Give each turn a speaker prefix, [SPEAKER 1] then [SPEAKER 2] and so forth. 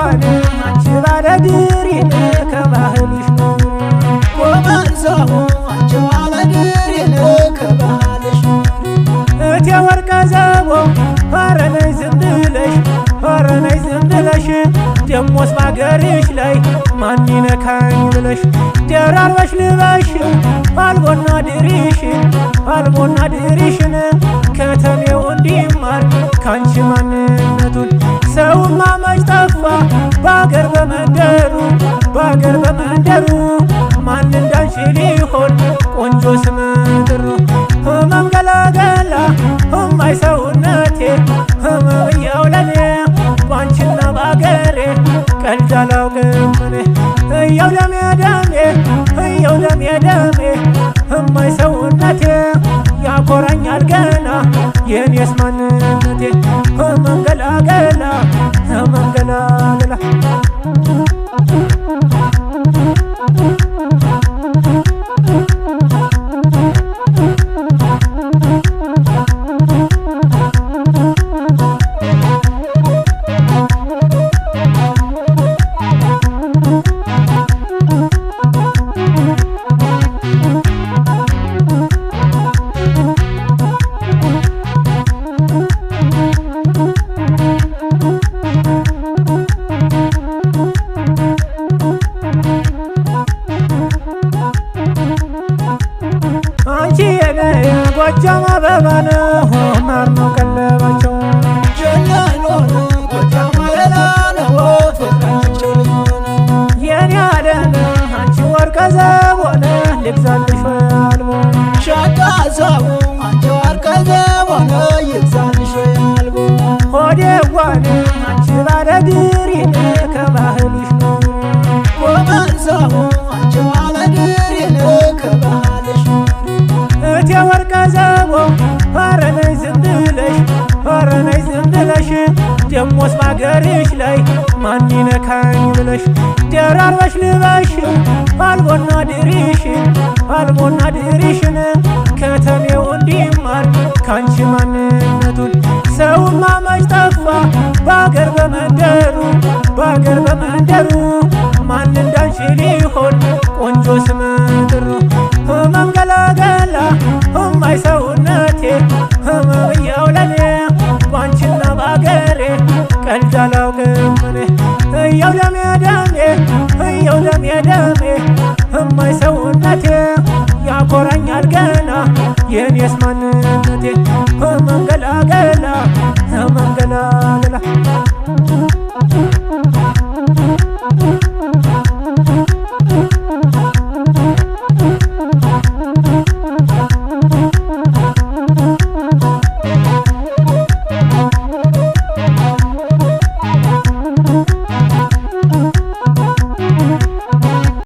[SPEAKER 1] ወደጓን አንቺ ባለድሪን ከባህልሽ ኑሪ
[SPEAKER 2] ጎበዛው አንቺ ባለድሪን ከባህልሽ ኑሪ
[SPEAKER 1] እቴ ወርቀ ዘቦ ኧረ ነይ ዝም ብለሽ ኧረ ነይ ዝም ብለሽ ደሞስ ባገርሽ ላይ ማን ይነካኝ ብለሽ ደራርበሽ ልበሽው አልቦና ድሪሽን አልቦና ድሪሽን ከተሜው እንዲማር ካንቺ ማንነቱን ሰውማ መች ጠፋ ባገር በመንደሩ ባገር በመንደሩ ማን እንዳንቺ ሊሆን ቆንጆ ስም ጥሩ ህመም ገላገላ ህማይ ሰውነቴ ህመምያው ለኔ ባንቺና ባገሬ ቀልድ አላውቅም እኔ እየው ደሜ ደሜ እየው ደሜ ደሜ ህማይ ሰውነቴ ያኮራኛል ገና የኔስ ማንነቴ ህመም ገላገላ ህመም ገላገላ ጎጃም አበባ ነው ማር ነው ቀለባቸው
[SPEAKER 2] ጀላሎ ጎጃም አበባ ነው ፍቅራቸው
[SPEAKER 1] የኔ አለም አንቺ ወርቀ ዘቦነ ልግዛልሽ አልቦ
[SPEAKER 2] ሻቃዛው አንቺ ወርቀ ዘቦነ ይግዛልሽ አልቦ
[SPEAKER 1] ሆዴጓን አንቺ ባለድሪን ከባህልሽ ኑሪ
[SPEAKER 2] ጎበዛው አንቺ ባለድሪን ከባህልሽ
[SPEAKER 1] እቴ ወርቀ ዘቦ ኧረ ነይ ዝም ብለሽ ኧረ ነይ ዝም ብለሽ ደሞስ ባገርሽ ላይ ማን ይነካኝ ብለሽ ደራርበሽ ልበሽው አልቦና ድሪሽን አልቦና ድሪሽን ከተሜው እንዲማር ካንቺ ማንነቱን ሰውማ መች ጠፋ ባገር በመንደሩ ባገር በመንደሩ ማን እንዳንቺ ሊሆን ቆንጆ ስም ጥሩ ህመም ገላገላ ህማይ ሰውነቴ ህመምያው ለኔ ባንቺና ባገሬ ቀልድ አላውቅም እኔ እየው ደሜ ደሜ እየው ደሜ ደሜ ህማይ ሰውነቴ ያኮራኛል ገና የኔስ ማንነቴ